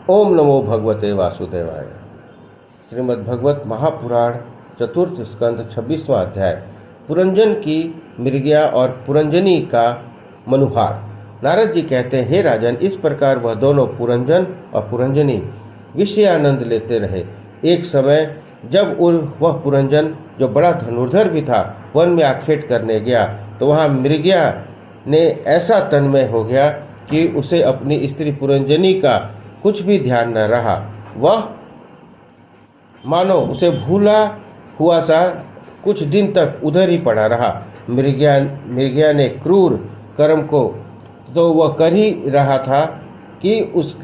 ओम नमो भगवते वासुदेवाय। श्रीमद्भगवत महापुराण चतुर्थ स्कंद 26वां अध्याय। पुरंजन की मृगया और पुरंजनी का मनुहार। नारद जी कहते हैं, हे राजन, इस प्रकार वह दोनों पुरंजन और पुरंजनी विषय आनंद लेते रहे। एक समय जब वह पुरंजन, जो बड़ा धनुर्धर भी था, वन में आखेट करने गया तो वहाँ मृगया ने ऐसा तन्मय हो गया कि उसे अपनी स्त्री पुरंजनी का कुछ भी ध्यान न रहा। वह मानो उसे भूला हुआ सा कुछ दिन तक उधर ही पड़ा रहा। मृगया ने क्रूर कर्म को तो वह कर ही रहा था कि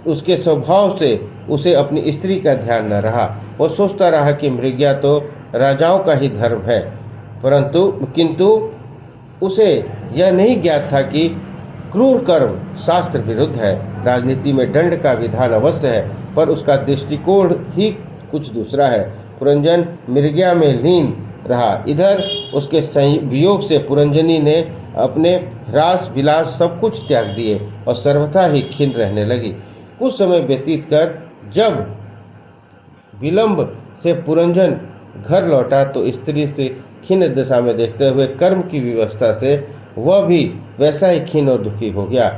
उसके स्वभाव से उसे अपनी स्त्री का ध्यान न रहा। वह सोचता रहा कि मृगया तो राजाओं का ही धर्म है, किंतु उसे यह नहीं ज्ञात था कि क्रूर कर्म शास्त्र विरुद्ध है। राजनीति में दंड का विधान अवश्य है, पर उसका दृष्टिकोण ही कुछ दूसरा है। पुरंजन मृगया में लीन रहा। इधर उसके वियोग से पुरंजनी ने अपने रास विलास सब कुछ त्याग दिए और सर्वथा ही खिन्न रहने लगी। कुछ समय व्यतीत कर जब विलंब से पुरंजन घर लौटा तो स्त्री से खिन्न दशा में देखते हुए कर्म की व्यवस्था से वह भी वैसा ही खिन्न और दुखी हो गया।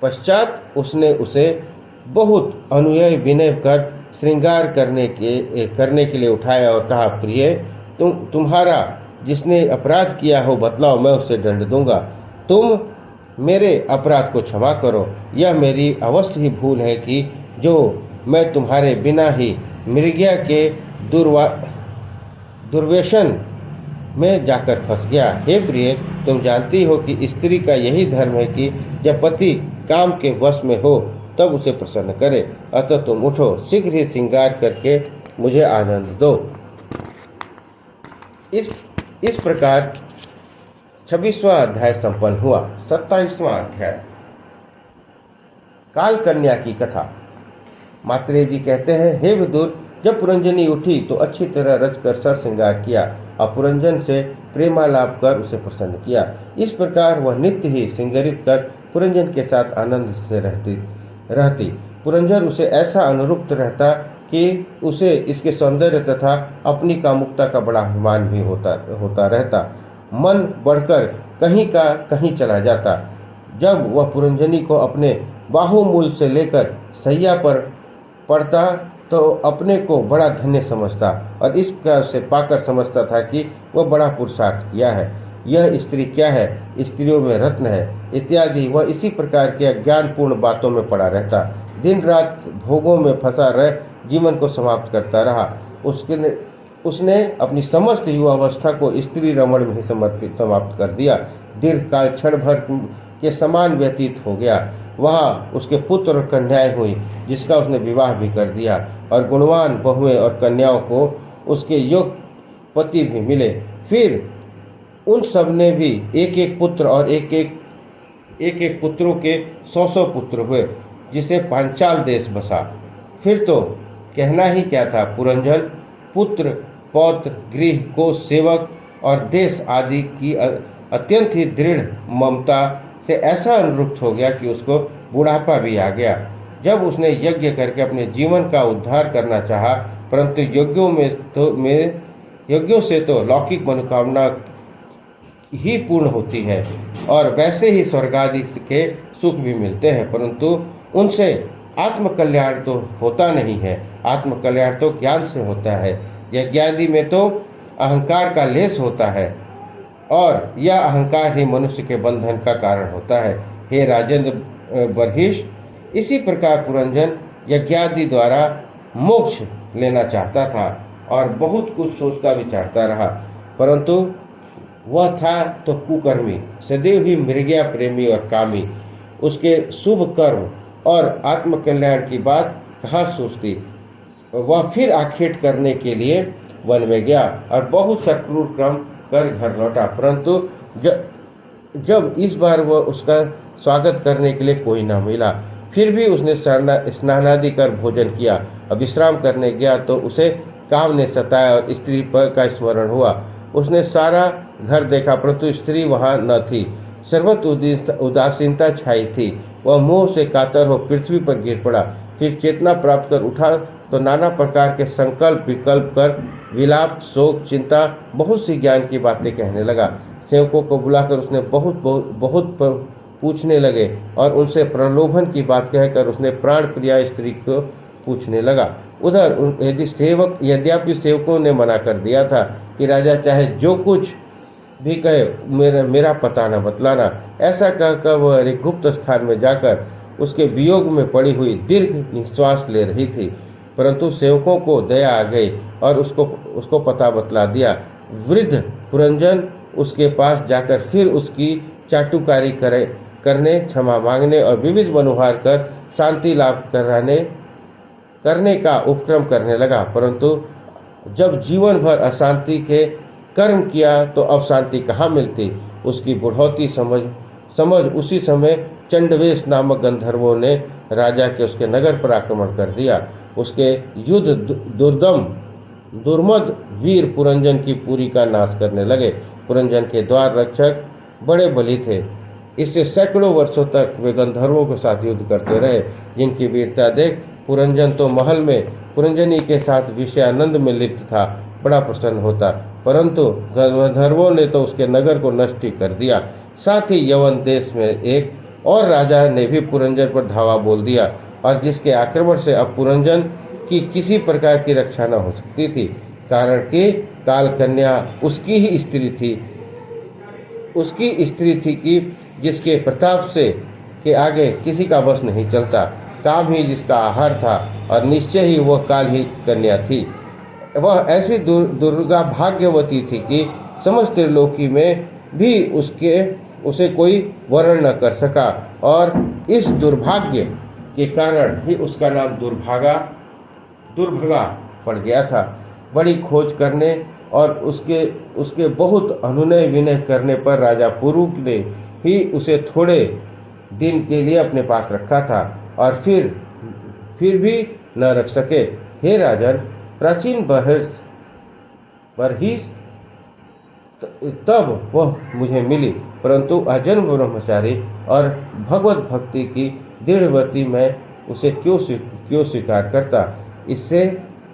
पश्चात उसने उसे बहुत अनुनय विनय कर श्रृंगार करने के लिए उठाया और कहा, प्रिय, तुम्हारा जिसने अपराध किया हो बतलाओ, मैं उसे दंड दूंगा। तुम मेरे अपराध को क्षमा करो। यह मेरी अवश्य ही भूल है कि जो मैं तुम्हारे बिना ही मृगया के दुर्व्यसन में जाकर फंस गया। हे प्रिय, तुम जानती हो कि स्त्री का यही धर्म है कि जब पति काम के वश में हो तब उसे प्रसन्न करे। अतः तुम उठो, शीघ्र ही श्रृंगार करके मुझे आनंद दो। इस प्रकार 26वां अध्याय संपन्न हुआ। 27वां अध्याय, काल कन्या की कथा। मात्रेय जी कहते हैं, हे विदुर, जब पुरंजनी उठी तो अच्छी तरह रचकर सर श्रृंगार किया और पुरंजन से प्रेमालाप कर उसे प्रसन्न किया। इस प्रकार वह नित्य ही सिंगरित कर पुरंजन के साथ आनंद से रहती। पुरंजन उसे ऐसा अनुरुक्त रहता कि उसे इसके सौंदर्य तथा अपनी कामुकता का बड़ा अभिमान भी होता रहता। मन बढ़कर कहीं का कहीं चला जाता। जब वह पुरंजनी को अपने बाहुमूल से लेकर सैया पर पड़ता तो अपने को बड़ा धन्य समझता और इस प्रकार से पाकर समझता था कि वह बड़ा पुरुषार्थ किया है। यह स्त्री क्या है, स्त्रियों में रत्न है इत्यादि। वह इसी प्रकार के अज्ञानपूर्ण बातों में पड़ा रहता। दिन रात भोगों में फंसा रह जीवन को समाप्त करता रहा। उसने अपनी समस्त युवावस्था को स्त्री रमण में ही समाप्त कर दिया। दीर्घकाल क्षण भर के समान व्यतीत हो गया। वहाँ उसके पुत्र और कन्याएं हुई, जिसका उसने विवाह भी कर दिया और गुणवान बहुएं और कन्याओं को उसके योग्य पति भी मिले। फिर उन सब ने भी एक एक पुत्र और एक एक पुत्रों के 100 पुत्र हुए, जिसे पांचाल देश बसा। फिर तो कहना ही क्या था। पुरंजन पुत्र, पौत्र, गृह को सेवक और देश आदि की अत्यंत ही दृढ़ ममता से ऐसा अनुरुक्त हो गया कि उसको बुढ़ापा भी आ गया। जब उसने यज्ञ करके अपने जीवन का उद्धार करना चाहा, परंतु यज्ञों से तो लौकिक मनोकामना ही पूर्ण होती है और वैसे ही स्वर्ग आदि के सुख भी मिलते हैं, परंतु उनसे आत्मकल्याण तो होता नहीं है। आत्मकल्याण तो ज्ञान से होता है। यज्ञादि में तो अहंकार का लेस होता है और यह अहंकार ही मनुष्य के बंधन का कारण होता है। हे राजेंद्र बर्हिष्ठ, इसी प्रकार पुरंजन यज्ञादि द्वारा मोक्ष लेना चाहता था और बहुत कुछ सोचता विचारता रहा, परंतु वह था तो कुकर्मी, सदैव ही मृगया प्रेमी और कामी। उसके शुभ कर्म और आत्मकल्याण की बात कहाँ सोचती। वह फिर आखेट करने के लिए वन में गया और बहुत सा क्रूर कर्म कर घर लौटा, परंतु जब इस बार वह उसका स्वागत करने के लिए कोई न मिला। फिर भी उसने स्नानादि कर भोजन किया और विश्राम करने गया तो उसे काम ने सताया और स्त्री पर का स्मरण हुआ। उसने सारा घर देखा, परंतु स्त्री वहाँ न थी। सर्वत्र उदासीनता छाई थी। वह मोह से कातर हो पृथ्वी पर गिर पड़ा। फिर चेतना प्राप्त कर उठा तो नाना प्रकार के संकल्प विकल्प कर विलाप, शोक, चिंता, बहुत सी ज्ञान की बातें कहने लगा। सेवकों को बुलाकर उसने बहुत पूछने लगे और उनसे प्रलोभन की बात कहकर उसने प्राण प्रिया स्त्री को पूछने लगा। उधर यद्यपि सेवकों ने मना कर दिया था कि राजा चाहे जो कुछ भी कहे मेरा पता न बतलाना। ऐसा कहकर वह एक गुप्त स्थान में जाकर उसके वियोग में पड़ी हुई दीर्घ निश्वास ले रही थी, परंतु सेवकों को दया आ गई और उसको पता बतला दिया। वृद्ध पुरंजन उसके पास जाकर फिर उसकी चाटुकारी करने, क्षमा मांगने और विविध मनुहार कर शांति लाभ करने का उपक्रम करने लगा। परंतु जब जीवन भर अशांति के कर्म किया तो अब शांति कहाँ मिलती। उसकी बुढ़ौती समझ उसी समय चंडवेश नामक गंधर्वों ने राजा के उसके नगर पर आक्रमण कर दिया। उसके युद्ध दुर्मद वीर पुरंजन की पुरी का नाश करने लगे। पुरंजन के द्वार रक्षक बड़े बली थे, इससे सैकड़ों वर्षों तक वे गंधर्वों के साथ युद्ध करते रहे, जिनकी वीरता देख पुरंजन तो महल में पुरंजनी के साथ विषयानंद में लिप्त था, बड़ा प्रसन्न होता, परंतु गंधर्वों ने तो उसके नगर को नष्ट ही कर दिया। साथ ही यवन देश में एक और राजा ने भी पुरंजन पर धावा बोल दिया और जिसके आक्रमण से अब पुरंजन की किसी प्रकार की रक्षा न हो सकती थी, कारण कि काल कन्या उसकी स्त्री थी कि जिसके प्रताप से के आगे किसी का बस नहीं चलता। काम ही जिसका आहार था और निश्चय ही वह काल ही कन्या थी। वह ऐसी दुर्गा भाग्यवती थी कि समस्त त्रिलोकी में भी उसे कोई वर्ण न कर सका और इस दुर्भाग्य के कारण ही उसका नाम दुर्भगा पड़ गया था। बड़ी खोज करने और उसके बहुत अनुनय विनय करने पर राजा पुरु ने ही उसे थोड़े दिन के लिए अपने पास रखा था और फिर भी न रख सके। हे राजन, प्राचीन बरहिस तब वह मुझे मिली, परंतु अजन्म ब्रह्मचारी और भगवत भक्ति की दृढ़व्रती मैं उसे क्यों स्वीकार करता। इससे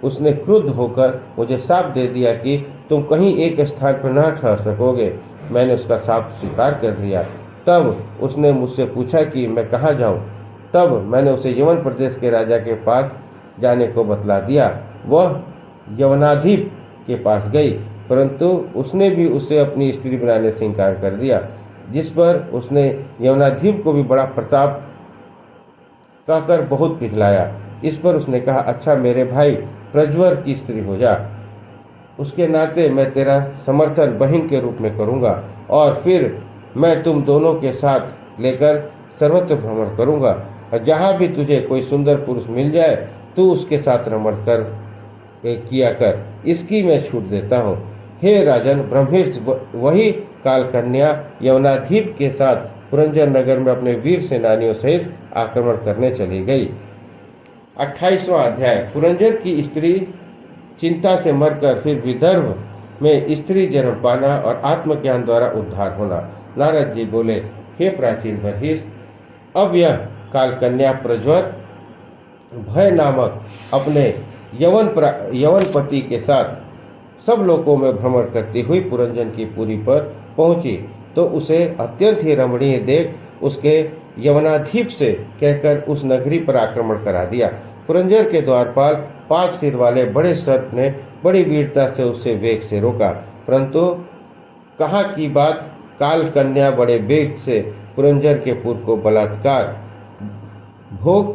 उसने क्रुद्ध होकर मुझे शाप दे दिया कि तुम कहीं एक स्थान पर न ठहर सकोगे। मैंने उसका शाप स्वीकार कर लिया। तब उसने मुझसे पूछा कि मैं कहाँ जाऊँ। तब मैंने उसे यवन प्रदेश के राजा के पास जाने को बतला दिया। वह यवनाधिप के पास गई, परंतु उसने भी उसे अपनी स्त्री बनाने से इनकार कर दिया, जिस पर उसने यवनाधिप को भी बड़ा प्रताप कहकर बहुत पिघलाया। इस पर उसने कहा, अच्छा मेरे भाई प्रज्वर की स्त्री हो जा, उसके नाते मैं तेरा समर्थन बहन के रूप में करूँगा और फिर मैं तुम दोनों के साथ लेकर सर्वत्र भ्रमण करूँगा और जहाँ भी तुझे कोई सुंदर पुरुष मिल जाए तू उसके साथ रमण किया कर, इसकी मैं छूट देता हूँ। हे राजन, ब्रह्मेश वही काल कन्या यवनाधिप के साथ पुरंजन नगर में अपने वीर सेनानियों सहित आक्रमण करने चली गई। 28वां अध्याय। पुरंजन की स्त्री चिंता से मरकर फिर विदर्भ में स्त्री जन्म पाना और आत्मज्ञान द्वारा उद्धार होना। नारद जी बोले, हे प्राचीन बरहिस, अब यह काल कन्या प्रज्वर भय नामक अपने यवन पति के साथ सब लोकों में भ्रमण करती हुई पुरंजन की पुरी पर पहुंची तो उसे अत्यंत ही रमणीय देख उसके यवनाधिप से कहकर उस नगरी पर आक्रमण करा दिया। पुरंजन के द्वारपाल 5 सिर वाले बड़े सर्प ने बड़ी वीरता से उसे वेग से रोका, परंतु कहाँ की बात, काल कन्या बड़े वेग से पुरंजन के पुर को बलात्कार भोग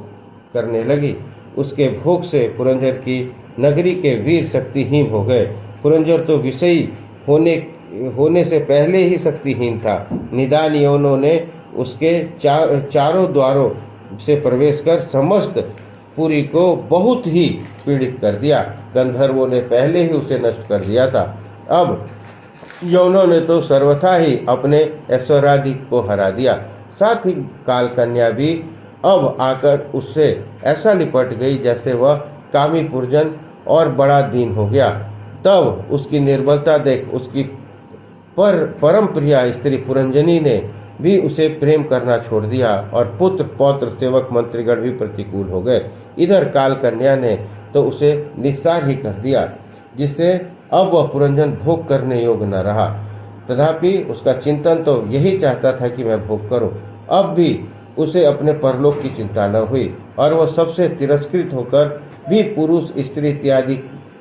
करने लगी। उसके भोग से पुरंजन की नगरी के वीर शक्तिहीन हो गए। पुरंजन तो विषयी होने से पहले ही शक्तिहीन था। निदान यवनों ने उसके चारों द्वारों से प्रवेश कर समस्त पुरी को बहुत ही पीड़ित कर दिया। गंधर्वों ने पहले ही उसे नष्ट कर दिया था। अब यवनों ने तो सर्वथा ही अपने ऐश्वर्यादि को हरा दिया। साथ ही काल कन्या भी अब आकर उससे ऐसा लिपट गई जैसे वह कामी पुरजन और बड़ा दीन हो गया। तब उसकी निर्बलता देख उसकी परम प्रिया स्त्री पुरंजनी ने भी उसे प्रेम करना छोड़ दिया और पुत्र पौत्र सेवक मंत्रीगण भी प्रतिकूल हो गए। इधर काल कन्या ने तो उसे निस्सार ही कर दिया, जिससे अब वह पुरंजन भोग करने योग्य न रहा। तथापि उसका चिंतन तो यही चाहता था कि मैं भोग करूं। अब भी उसे अपने परलोक की चिंता न हुई और वह सबसे तिरस्कृत होकर भी पुरुष स्त्री इत्यादि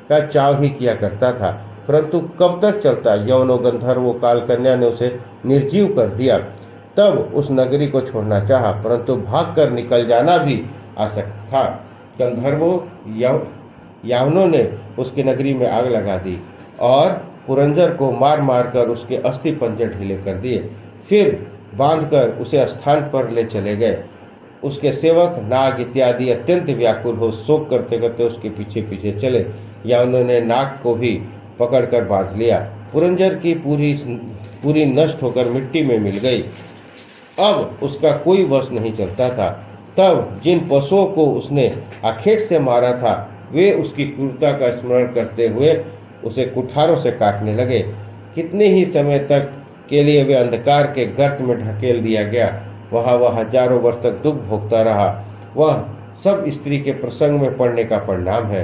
का चाव ही किया करता था। परंतु कब तक चलता? यौनो गंधर्वो काल कन्या ने उसे निर्जीव कर दिया। तब उस नगरी को छोड़ना चाहा, परंतु भागकर निकल जाना भी आसक्त था। गंधर्वों यावनों ने उसकी नगरी में आग लगा दी और पुरंजर को मार मार कर उसके अस्थि पंजर ढीले कर दिए। फिर बांधकर उसे स्थान पर ले चले गए। उसके सेवक नाग इत्यादि अत्यंत व्याकुल हो शोक करते करते उसके पीछे पीछे चले या उन्होंने नाग को भी पकड़कर बांध लिया। पुरंजर की पूरी नष्ट होकर मिट्टी में मिल गई। अब उसका कोई वश नहीं चलता था। तब जिन पशुओं को उसने आखेट से मारा था वे उसकी क्रूरता का स्मरण करते हुए उसे कुठारों से काटने लगे। कितने ही समय तक के लिए वे अंधकार के गर्त में ढकेल दिया गया। वह हजारों वर्ष तक दुख भोगता रहा। वह सब स्त्री के प्रसंग में पड़ने का परिणाम है।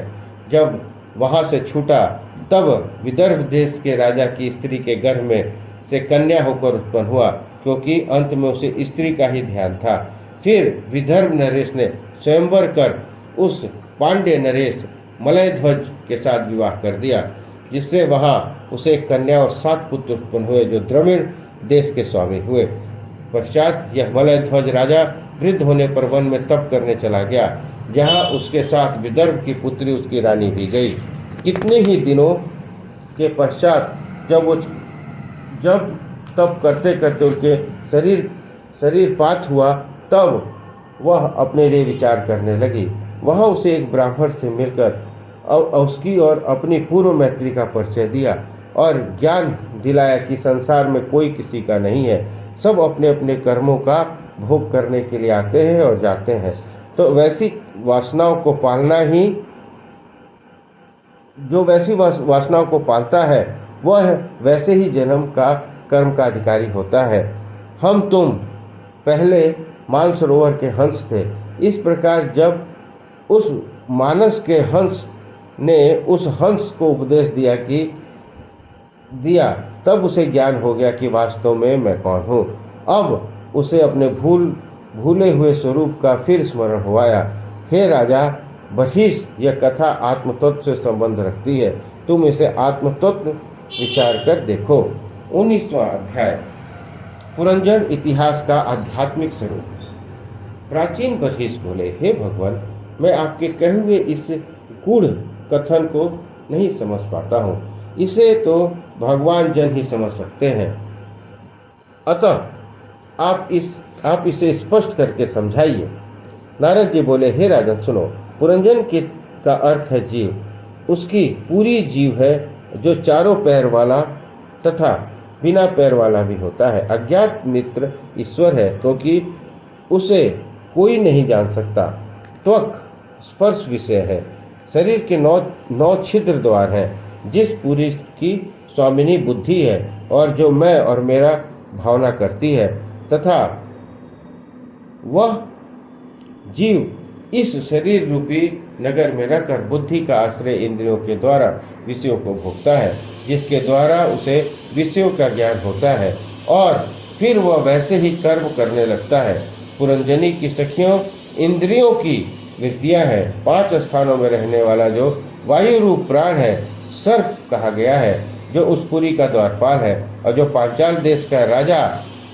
जब वहां से छूटा तब विदर्भ देश के राजा की स्त्री के गर्भ में से कन्या होकर उत्पन्न हुआ, क्योंकि अंत में उसे स्त्री का ही ध्यान था। फिर विदर्भ नरेश ने स्वयंवर कर उस पांड्य नरेश मलयध्वज के साथ विवाह कर दिया, जिससे वहां उसे एक कन्या और 7 पुत्र उत्पन्न हुए जो द्रविड़ देश के स्वामी हुए। पश्चात यह मलयध्वज राजा वृद्ध होने पर वन में तप करने चला गया, जहां उसके साथ विदर्भ की पुत्री उसकी रानी भी गई। कितने ही दिनों के पश्चात जब तप करते करते उनके शरीर पात हुआ, तब वह अपने लिए विचार करने लगी। वहाँ उसे एक ब्राह्मण से मिलकर उसकी और अपनी पूर्व मैत्री का परिचय दिया और ज्ञान दिलाया कि संसार में कोई किसी का नहीं है, सब अपने अपने कर्मों का भोग करने के लिए आते हैं और जाते हैं। तो वैसी वासनाओं को पालना ही जो वैसी वासनाओं को पालता है वह वैसे ही जन्म का कर्म का अधिकारी होता है। हम तुम पहले मानसरोवर के हंस थे। इस प्रकार जब उस मानस के हंस ने उस हंस को उपदेश दिया तब उसे ज्ञान हो गया कि वास्तव में मैं कौन हूँ। अब उसे अपने भूले हुए स्वरूप का फिर स्मरण हुआया। हे राजा बहिष, यह कथा आत्मतत्व से संबंध रखती है। तुम इसे आत्मतत्व विचार कर देखो। 19वां अध्याय पुरंजन इतिहास का आध्यात्मिक स्वरूप। प्राचीन बहिष बोले, हे भगवान, मैं आपके कहे हुए इस गूढ़ कथन को नहीं समझ पाता हूँ। इसे तो भगवान जन ही समझ सकते हैं, अतः आप इसे स्पष्ट करके समझाइए। नारद जी बोले, हे राजन सुनो, पुरंजन का अर्थ है जीव। उसकी पूरी जीव है जो चारों पैर वाला तथा बिना पैर वाला भी होता है। अज्ञात मित्र ईश्वर है, क्योंकि उसे कोई नहीं जान सकता। त्वक स्पर्श विषय है। शरीर के 9 छिद्र द्वार हैं। जिस पुरुष की स्वामिनी बुद्धि है और जो मैं और मेरा भावना करती है, तथा वह जीव इस शरीर रूपी नगर में रहकर बुद्धि का आश्रय इंद्रियों के द्वारा विषयों को भोगता है, जिसके द्वारा उसे विषयों का ज्ञान होता है और फिर वह वैसे ही कर्म करने लगता है। पुरंजनी की सखियों इंद्रियों की वृत्तियां हैं। 5 स्थानों में रहने वाला जो वायु रूप प्राण है, सर्प कहा गया है, जो उस पुरी का द्वारपाल है, और जो पांचाल देश का राजा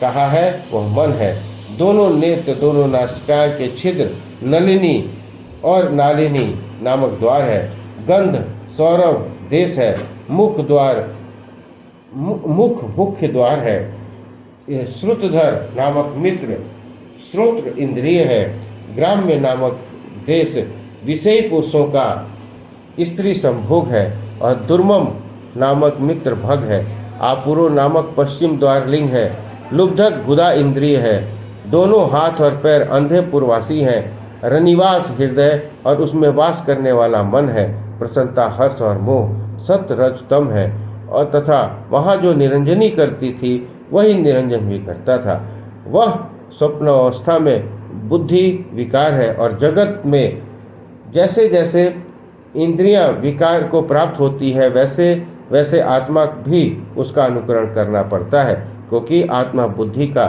कहा है वह मन है। दोनों नेत्र, दोनों नासिका के छिद्र नलिनी और नालिनी नामक द्वार है। गंध सौरभ देश है। मुख मुख्य द्वार है। श्रुतधर नामक मित्र श्रोत्र इंद्रिय है। ग्राम्य नामक देश विषयी पुरुषों का स्त्री संभोग है और दुर्मम नामक मित्र भग है। आपुरो नामक पश्चिम द्वार लिंग है। लुब्धक गुदा इंद्रिय है। दोनों हाथ और पैर अंधे पुरवासी हैं। रनिवास हृदय और उसमें वास करने वाला मन है। प्रसन्नता हर्ष और मोह सत्य रज तम है, और तथा वहाँ जो निरंजनी करती थी वही निरंजन भी करता था। वह स्वप्न अवस्था में बुद्धि विकार है और जगत में जैसे जैसे इंद्रियां विकार को प्राप्त होती है वैसे वैसे आत्मा भी उसका अनुकरण करना पड़ता है, क्योंकि आत्मा बुद्धि का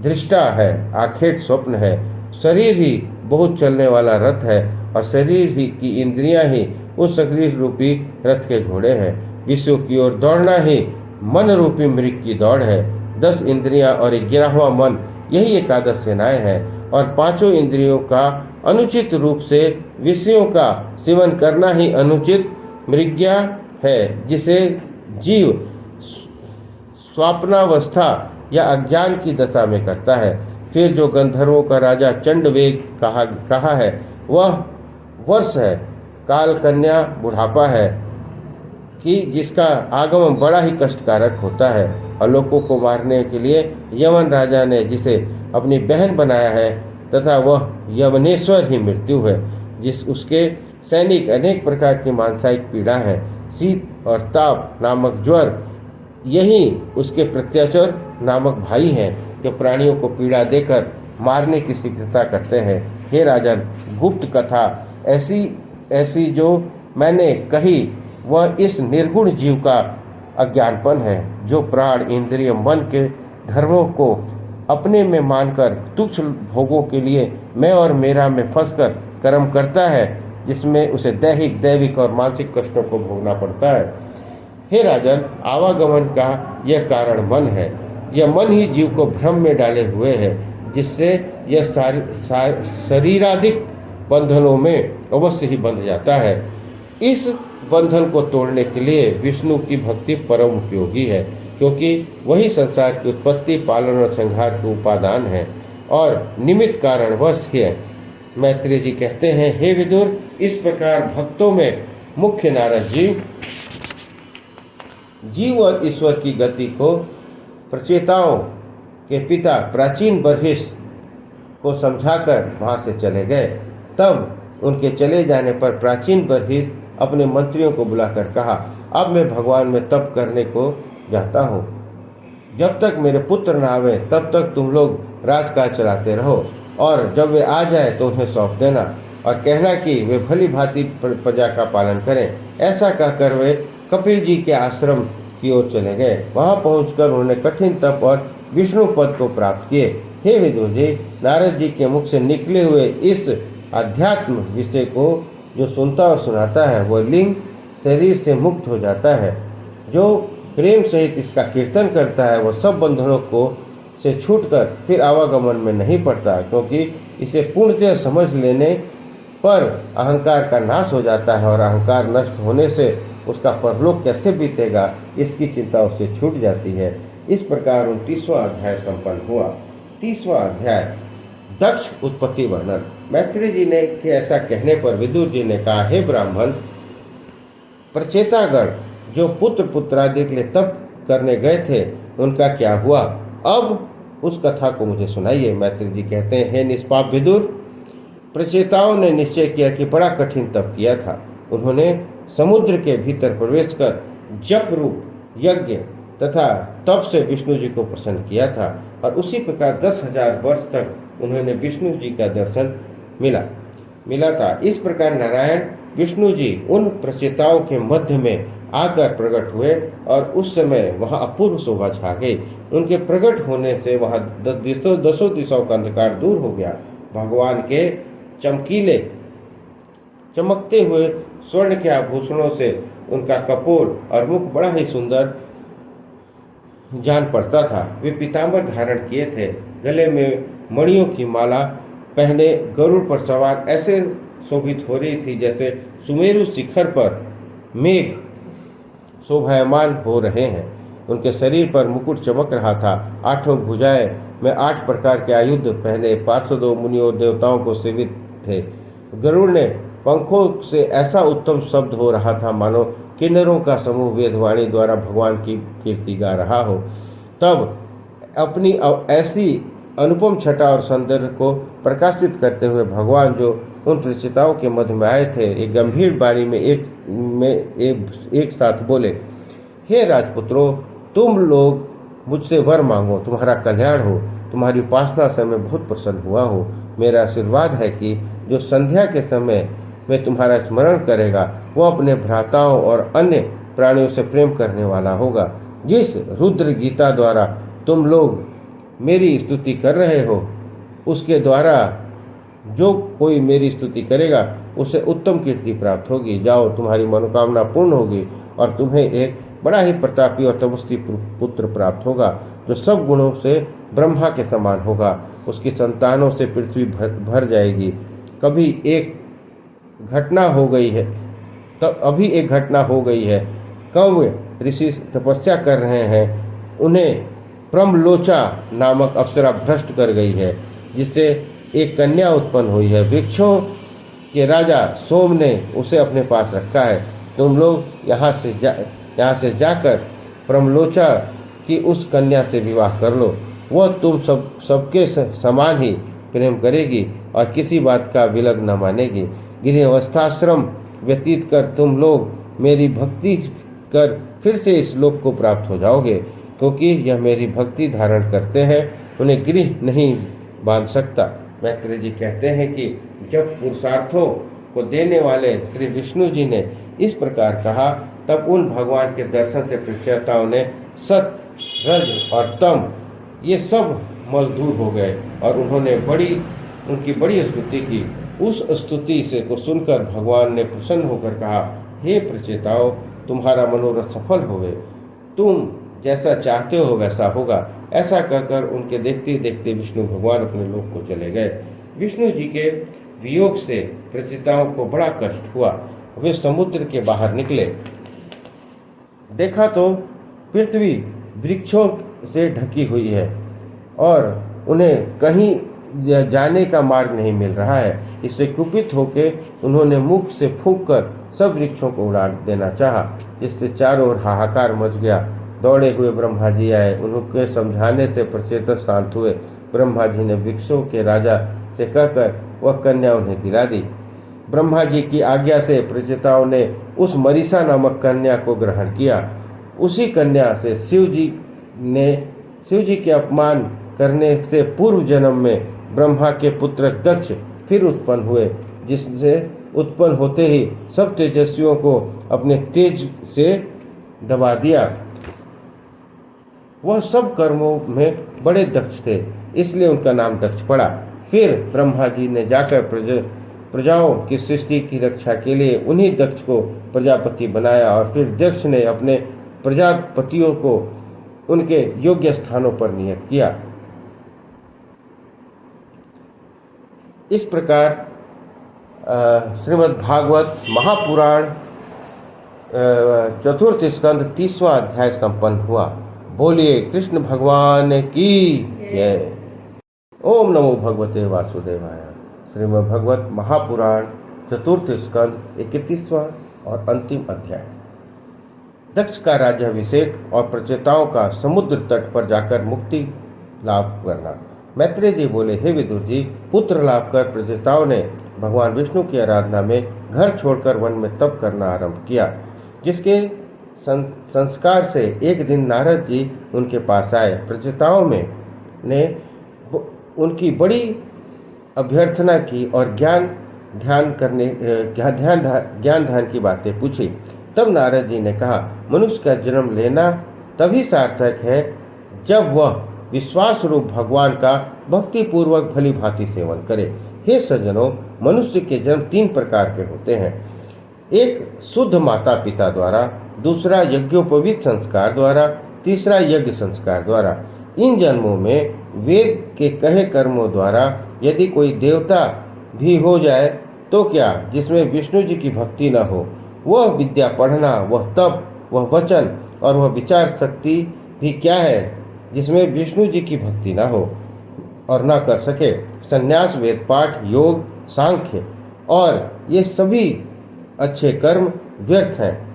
दृष्टा है, आखेट स्वप्न है। शरीर ही बहुत चलने वाला रथ है और शरीर ही की इंद्रियां ही उस शरीर रूपी रथ के घोड़े हैं। विश्व की ओर दौड़ना ही मन रूपी मृग की दौड़ है। 10 इंद्रियां और 11वां मन, यही एकादश सेनाएं हैं। और 5 इंद्रियों का अनुचित रूप से विषयों का सेवन करना ही अनुचित मृग्या है, जिसे जीव स्वापनावस्था या अज्ञान की दशा में करता है। फिर जो गंधर्वों का राजा चंडवेग कहा है, वह वर्ष है, काल कन्या बुढ़ापा है कि जिसका आगमन बड़ा ही कष्टकारक होता है। और लोगों को मारने के लिए यमन राजा ने जिसे अपनी बहन बनाया है, तथा वह यवनेश्वर ही मृत्यु है, जिस उसके सैनिक अनेक प्रकार की मानसिक पीड़ा है। शीत और ताप नामक ज्वर, यही उसके प्रत्याचर नामक भाई हैं, जो प्राणियों को पीड़ा देकर मारने की शीघ्रता करते हैं। हे राजन, गुप्त कथा ऐसी जो मैंने कही, वह इस निर्गुण जीव का अज्ञानपन है, जो प्राण इंद्रिय मन के धर्मों को अपने में मानकर तुच्छ भोगों के लिए मैं और मेरा में फंसकर कर्म करता है, जिसमें उसे दैहिक दैविक और मानसिक कष्टों को भोगना पड़ता है। हे राजन, आवागमन का यह कारण मन है। यह मन ही जीव को भ्रम में डाले हुए है, जिससे यह शरीराधिक बंधनों में अवश्य ही बंध जाता है। इस बंधन को तोड़ने के लिए विष्णु की भक्ति परम उपयोगी है, क्योंकि वही संसार की उत्पत्ति, पालन और संहार के उपादान है और निमित्त कारण वश है। मैत्रेय जी कहते हैं, हे विदुर, इस प्रकार भक्तों में मुख्य नारद जीव और ईश्वर की गति को प्रचेताओं के पिता प्राचीन बर्हिष को समझाकर वहां से चले गए। तब उनके चले जाने पर प्राचीन बर्हिष अपने मंत्रियों को बुलाकर कहा, अब मैं भगवान में तप करने को जाता हूँ। जब तक मेरे पुत्र न आवे तब तक तुम लोग राजकाज चलाते रहो, और जब वे आ जाए तो उन्हें सौंप देना और कहना कि वे भली भांति प्रजा का पालन करें। ऐसा कहकर वे कपिल जी के आश्रम की ओर चले गए। वहां पहुंचकर उन्होंने कठिन तप और विष्णु पद को प्राप्त किए। हे विदुर जी, नारद जी के मुख से निकले हुए इस अध्यात्म विषय को जो सुनता और सुनाता है, वह लिंग शरीर से मुक्त हो जाता है। जो प्रेम सहित इसका कीर्तन करता है, वह सब बंधनों को से छूटकर फिर आवागमन में नहीं पड़ता, क्योंकि इसे पूर्णतः समझ लेने पर अहंकार का नाश हो जाता है और अहंकार नष्ट होने से उसका परलोक कैसे बीतेगा, इसकी चिंता उससे छूट जाती है। इस प्रकार 29वां अध्याय संपन्न हुआ। 30वां अध्याय, दक्ष उत्पत्ति वर्णन। मैत्रेय जी ने के ऐसा कहने पर विदुर जी ने कहा, हे ब्राह्मण, प्रचेतागण जो पुत्र पुत्रादि के लिए तप करने गए थे, उनका क्या हुआ? अब उस कथा को मुझे सुनाइए। मैत्रेय जी कहते हैं, हे निष्पाप विदुर, प्रचेताओं ने निश्चय किया कि बड़ा कठिन तप किया था। उन्होंने समुद्र के भीतर प्रवेश कर जप रूप यज्ञ तथा तप से विष्णु जी को प्रसन्न किया था, और उसी प्रकार 10,000 वर्ष तक उन्होंने विष्णु जी का दर्शन मिला था। इस प्रकार नारायण विष्णु जी उन प्रचेताओं के मध्य में आकर प्रकट हुए, और उस समय वहां अपूर्व शोभा छा गई। उनके प्रकट होने से वहां दसों दिशाओं का अंधकार दूर हो गया। भगवान के चमकीले चमकते हुए स्वर्ण के आभूषणों से उनका कपोल और मुख बड़ा ही सुंदर जान पड़ता था। वे पीताम्बर धारण किए थे, गले में मणियों की माला पहने गरुड़ पर सवार ऐसे शोभित हो रही थी जैसे सुमेरु शिखर पर मेघ शोभायमान हो रहे हैं। उनके शरीर पर मुकुट चमक रहा था। 8 भुजाएं में 8 प्रकार के आयुध पहने पार्षदों, मुनियों, देवताओं को सेवित थे। गरुड़ ने पंखों से ऐसा उत्तम शब्द हो रहा था मानो किन्नरों का समूह वेदवाणी द्वारा भगवान की कीर्ति गा रहा हो। तब अपनी ऐसी अनुपम छटा और सौंदर्य को प्रकाशित करते हुए भगवान जो उन प्रचेताओं के मध्य में आए थे, एक गंभीर वाणी में एक साथ बोले, हे राजपुत्रों, तुम लोग मुझसे वर मांगो, तुम्हारा कल्याण हो। तुम्हारी उपासना से मैं बहुत प्रसन्न हुआ हूँ। मेरा आशीर्वाद है कि जो संध्या के समय में तुम्हारा स्मरण करेगा वो अपने भ्राताओं और अन्य प्राणियों से प्रेम करने वाला होगा। जिस रुद्र गीता द्वारा तुम लोग मेरी स्तुति कर रहे हो, उसके द्वारा जो कोई मेरी स्तुति करेगा उसे उत्तम कीर्ति प्राप्त होगी। जाओ, तुम्हारी मनोकामना पूर्ण होगी और तुम्हें एक बड़ा ही प्रतापी और तपस्वी पुत्र प्राप्त होगा, जो सब गुणों से ब्रह्मा के समान होगा। उसकी संतानों से पृथ्वी भर जाएगी। अभी एक घटना हो गई है। कौवे ऋषि तपस्या कर रहे हैं, उन्हें प्रमलोचा नामक अप्सरा भ्रष्ट कर गई है, जिससे एक कन्या उत्पन्न हुई है। वृक्षों के राजा सोम ने उसे अपने पास रखा है। तुम लोग यहाँ से जाकर प्रमलोचा की उस कन्या से विवाह कर लो। वह तुम सबके समान ही प्रेम करेगी और किसी बात का विलग न मानेगी। गृहस्थाश्रम व्यतीत कर तुम लोग मेरी भक्ति कर फिर से इस लोक को प्राप्त हो जाओगे, क्योंकि यह मेरी भक्ति धारण करते हैं। उन्हें गृह नहीं बांध सकता। मैत्रेय जी कहते हैं कि जब पुरुषार्थों को देने वाले श्री विष्णु जी ने इस प्रकार कहा, तब उन भगवान के दर्शन से प्रचेताओं ने सत, रज और तम ये सब मल दूर हो गए और उन्होंने उनकी बड़ी स्तुति की। उस स्तुति से को सुनकर भगवान ने प्रसन्न होकर कहा, हे प्रचेताओं, तुम्हारा मनोरथ सफल होवे। तुम जैसा चाहते हो वैसा होगा। ऐसा कर उनके देखते देखते विष्णु भगवान अपने लोक को चले गए। विष्णु जी के वियोग से प्रचेताओं को बड़ा कष्ट हुआ। वे समुद्र के बाहर निकले। देखा तो पृथ्वी वृक्षों से ढकी हुई है और उन्हें कहीं जाने का मार्ग नहीं मिल रहा है। इससे कुपित होकर उन्होंने मुख से फूंककर सब वृक्षों को उड़ा देना चाहा, जिससे चारों ओर हाहाकार मच गया। दौड़े हुए ब्रह्मा जी आए। उनके समझाने से प्रचेतक शांत हुए। ब्रह्मा जी ने वृक्षों के राजा से कहकर वह कन्या उन्हें दिला दी। ब्रह्मा जी की आज्ञा से प्रचेताओं ने उस मरीसा नामक कन्या को ग्रहण किया। उसी कन्या से शिव जी के अपमान करने से पूर्व जन्म में ब्रह्मा के पुत्र दक्ष फिर उत्पन्न हुए, जिससे उत्पन्न होते ही सब तेजस्वियों को अपने तेज से दबा दिया। वह सब कर्मों में बड़े दक्ष थे, इसलिए उनका नाम दक्ष पड़ा। फिर ब्रह्मा जी ने जाकर प्रजाओं की सृष्टि की रक्षा के लिए उन्हीं दक्ष को प्रजापति बनाया और फिर दक्ष ने अपने प्रजापतियों को उनके योग्य स्थानों पर नियत किया। इस प्रकार श्रीमद् भागवत महापुराण चतुर्थ स्कंद 30वां अध्याय संपन्न हुआ। बोलिए कृष्ण भगवान की जय। ओम नमो भगवते वासुदेवाय। श्रीमद् भागवत महापुराण चतुर्थ स्कंद 31वां और अंतिम अध्याय। दक्ष का राज्याभिषेक और प्रचेताओं का समुद्र तट पर जाकर मुक्ति लाभ करना। मैत्रेय जी बोले, हे विदुर जी, पुत्र लाभ कर प्रचेताओं ने भगवान विष्णु की आराधना में घर छोड़कर वन में तप करना आरंभ किया। जिसके संस्कार से एक दिन नारद जी उनके पास आए। प्रचेताओं में ने उनकी बड़ी अभ्यर्थना की और ज्ञान ध्यान की बातें पूछी। तब नारद जी ने कहा, मनुष्य का जन्म लेना तभी सार्थक है जब वह विश्वास रूप भगवान का भक्ति पूर्वक भली भांति सेवन करे। हे सज्जनों, मनुष्य के जन्म 3 प्रकार के होते हैं। एक शुद्ध माता पिता द्वारा, दूसरा यज्ञोपवीत संस्कार द्वारा, तीसरा यज्ञ संस्कार द्वारा। इन जन्मों में वेद के कहे कर्मों द्वारा यदि कोई देवता भी हो जाए तो क्या, जिसमें विष्णु जी की भक्ति न हो। वह विद्या पढ़ना, वह तप, वह वचन और वह विचार शक्ति भी क्या है जिसमें विष्णु जी की भक्ति न हो और न कर सके। संन्यास, वेद पाठ, योग, सांख्य और ये सभी अच्छे कर्म व्यर्थ हैं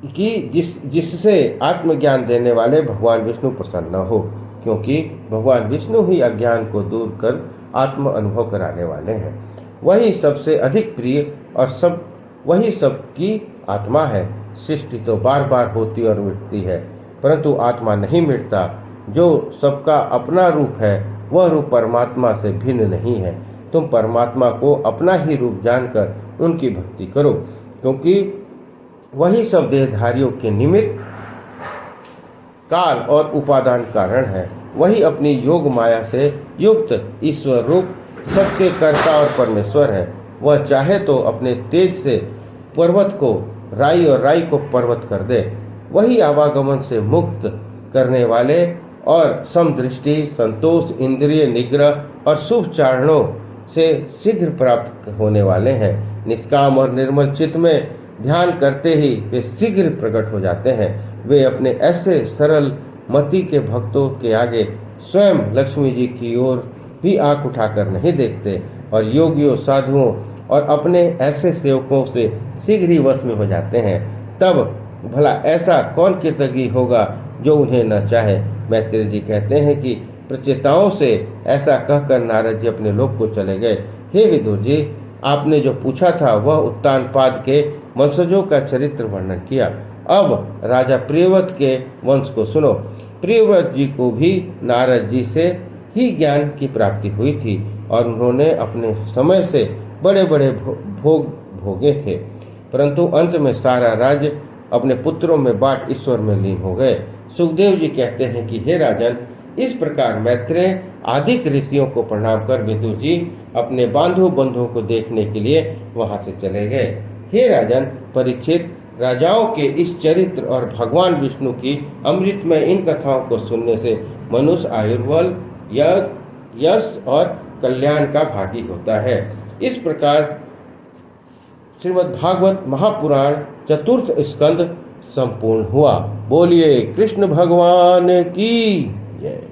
कि जिससे आत्मज्ञान देने वाले भगवान विष्णु प्रसन्न न हो, क्योंकि भगवान विष्णु ही अज्ञान को दूर कर आत्म अनुभव कराने वाले हैं। वही सबसे अधिक प्रिय और वही सबकी आत्मा है। सृष्टि तो बार बार होती और मिटती है, परंतु आत्मा नहीं मिटता जो सबका अपना रूप है वह रूप परमात्मा से भिन्न नहीं है। तुम परमात्मा को अपना ही रूप जानकर उनकी भक्ति करो, क्योंकि वही सब देहधारियों के निमित्त काल और उपादान कारण है। वही अपनी योग माया से युक्त ईश्वर रूप सबके कर्ता और परमेश्वर है। वह चाहे तो अपने तेज से पर्वत को राई और राई को पर्वत कर दे। वही आवागमन से मुक्त करने वाले और समदृष्टि, संतोष, इंद्रिय निग्रह और शुभ चारणों से शीघ्र प्राप्त होने वाले हैं। निष्काम और निर्मल चित्त में ध्यान करते ही वे शीघ्र प्रकट हो जाते हैं। वे अपने ऐसे सरल मति के भक्तों के आगे स्वयं लक्ष्मी जी की ओर भी आंख उठाकर नहीं देखते और योगियों, साधुओं और अपने ऐसे सेवकों से शीघ्र ही वश में हो जाते हैं। तब भला ऐसा कौन कृतज्ञ होगा जो उन्हें न चाहे। मैत्रेय जी कहते हैं कि प्रचेताओं से ऐसा कहकर नारद जी अपने लोक को चले गए। हे विदुर जी, आपने जो पूछा था वह उत्तानपाद के वंशजों का चरित्र वर्णन किया। अब राजा प्रियव्रत के वंश को सुनो। प्रियव्रत जी को भी नारद जी से ही ज्ञान की प्राप्ति हुई थी और उन्होंने अपने समय से बड़े बड़े भोग भोगे थे, परंतु अंत में सारा राज्य अपने पुत्रों में बांट ईश्वर में लीन हो गए। सुखदेव जी कहते हैं कि हे राजन, इस प्रकार मैत्रेय आदि ऋषियों को प्रणाम कर विदुर जी अपने बंधुओं को देखने के लिए वहां से चले गए। हे राजन परीक्षित, राजाओं के इस चरित्र और भगवान विष्णु की अमृतमय इन कथाओं को सुनने से मनुष्य आयुर्बल, यश और कल्याण का भागी होता है। इस प्रकार श्रीमद् भागवत महापुराण चतुर्थ स्कंद संपूर्ण हुआ। बोलिए कृष्ण भगवान की जय।